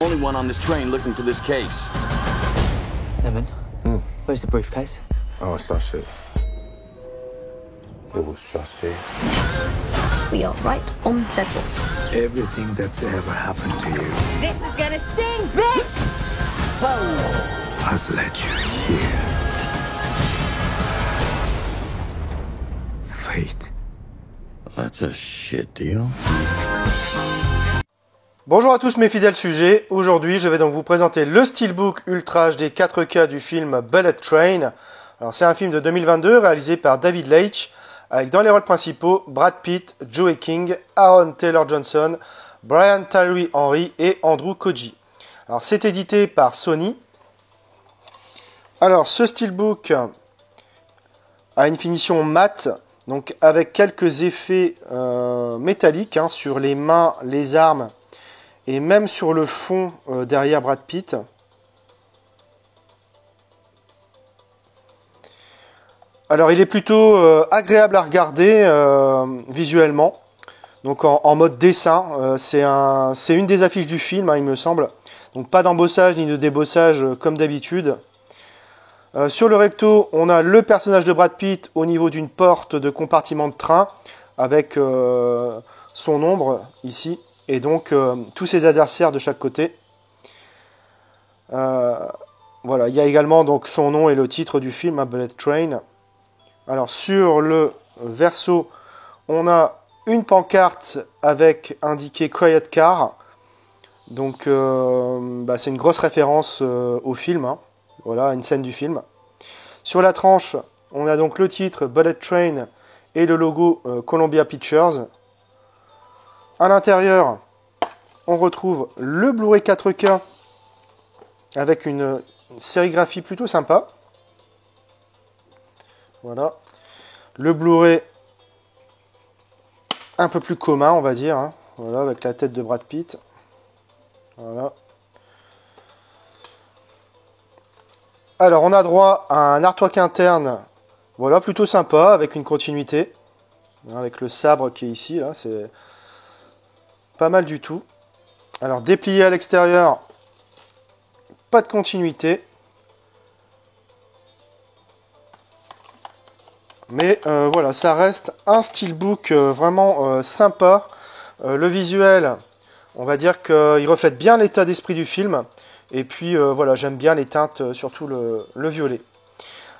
Only one on this train looking for this case. Lemon, where's the briefcase? Oh, it's not shit. It was just there. We are right on schedule. Everything that's ever happened to you This is gonna sting, bitch! has led you here. Fate. That's a shit deal. Bonjour à tous mes fidèles sujets, aujourd'hui je vais donc vous présenter le Steelbook Ultra HD 4K du film Bullet Train. Alors c'est un film de 2022 réalisé par David Leitch, avec dans les rôles principaux Brad Pitt, Joey King, Aaron Taylor-Johnson, Brian Tyree Henry et Andrew Koji. Alors c'est édité par Sony. Alors ce Steelbook a une finition mat, donc avec quelques effets métalliques sur les mains, les armes, et même sur le fond derrière Brad Pitt. Alors il est plutôt agréable à regarder visuellement. Donc en mode dessin, c'est une des affiches du film, il me semble. Donc pas d'embossage ni de débossage comme d'habitude. Sur le recto, on a le personnage de Brad Pitt au niveau d'une porte de compartiment de train avec son ombre ici. Et donc tous ses adversaires de chaque côté. Voilà, il y a également donc son nom et le titre du film, Bullet Train. Alors sur le verso, on a une pancarte avec indiqué Quiet Car. Donc c'est une grosse référence au film. Voilà, une scène du film. Sur la tranche, on a donc le titre Bullet Train et le logo Columbia Pictures. À l'intérieur, on retrouve le Blu-ray 4K avec une sérigraphie plutôt sympa. Voilà. Le Blu-ray un peu plus commun, on va dire. Voilà, avec la tête de Brad Pitt. Voilà. Alors, on a droit à un artwork interne. Voilà, plutôt sympa, avec une continuité. Avec le sabre qui est ici, là, c'est pas mal du tout. Alors, déplié à l'extérieur, pas de continuité. Mais voilà, ça reste un steelbook vraiment sympa. Le visuel, on va dire qu'il reflète bien l'état d'esprit du film. Et puis voilà, j'aime bien les teintes, surtout le violet.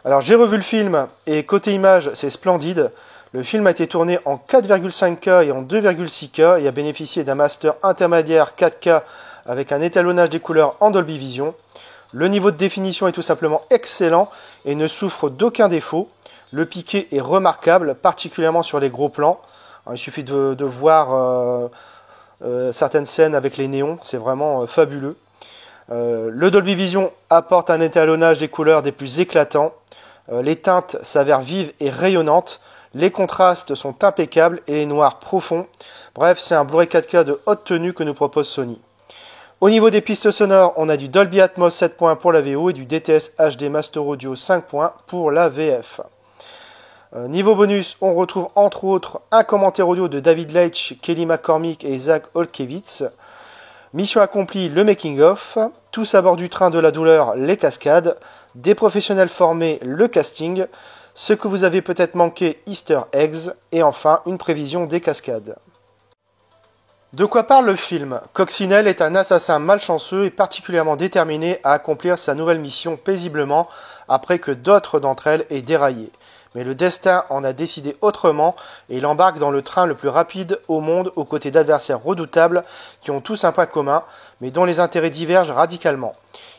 Alors, j'ai revu le film et côté image, c'est splendide. Le film a été tourné en 4,5K et en 2,6K et a bénéficié d'un master intermédiaire 4K avec un étalonnage des couleurs en Dolby Vision. Le niveau de définition est tout simplement excellent et ne souffre d'aucun défaut. Le piqué est remarquable, particulièrement sur les gros plans. Il suffit de voir certaines scènes avec les néons, c'est vraiment fabuleux. Le Dolby Vision apporte un étalonnage des couleurs des plus éclatants. Les teintes s'avèrent vives et rayonnantes. Les contrastes sont impeccables et les noirs profonds. Bref, c'est un Blu-ray 4K de haute tenue que nous propose Sony. Au niveau des pistes sonores, on a du Dolby Atmos 7.1 pour la VO et du DTS HD Master Audio 5.1 pour la VF. Niveau bonus, on retrouve entre autres un commentaire audio de David Leitch, Kelly McCormick et Zach Olkiewicz. Mission accomplie, le making-of. Tous à bord du train de la douleur, les cascades. Des professionnels formés, le casting. Ce que vous avez peut-être manqué, Easter eggs. Et enfin, une prévision des cascades. De quoi parle le film? Coccinelle est un assassin malchanceux et particulièrement déterminé à accomplir sa nouvelle mission paisiblement après que d'autres d'entre elles aient déraillé. Mais le destin en a décidé autrement et il embarque dans le train le plus rapide au monde aux côtés d'adversaires redoutables qui ont tous un point commun, mais dont les intérêts divergent radicalement.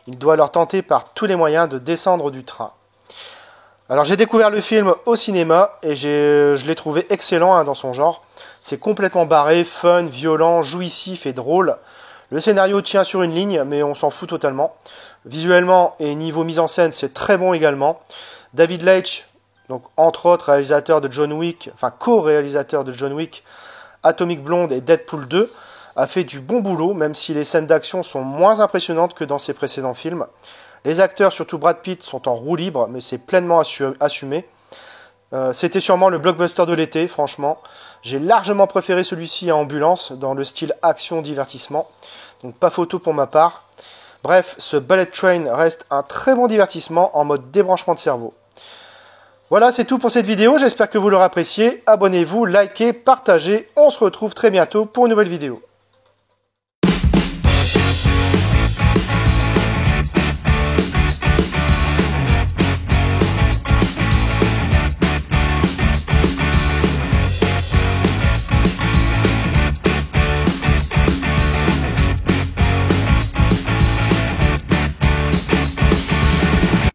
Il doit leur tenter par tous les moyens de descendre du train. Alors j'ai découvert le film au cinéma et je l'ai trouvé excellent dans son genre. C'est complètement barré, fun, violent, jouissif et drôle. Le scénario tient sur une ligne, mais on s'en fout totalement. Visuellement et niveau mise en scène, c'est très bon également. David Leitch, donc entre autres réalisateur de John Wick, enfin co-réalisateur de John Wick, Atomic Blonde et Deadpool 2, a fait du bon boulot, même si les scènes d'action sont moins impressionnantes que dans ses précédents films. Les acteurs, surtout Brad Pitt, sont en roue libre, mais c'est pleinement assumé. C'était sûrement le blockbuster de l'été, franchement. J'ai largement préféré celui-ci à Ambulance, dans le style action-divertissement. donc pas photo pour ma part. Bref, ce Bullet Train reste un très bon divertissement en mode débranchement de cerveau. Voilà, c'est tout pour cette vidéo, j'espère que vous l'aurez apprécié. Abonnez-vous, likez, partagez, on se retrouve très bientôt pour une nouvelle vidéo.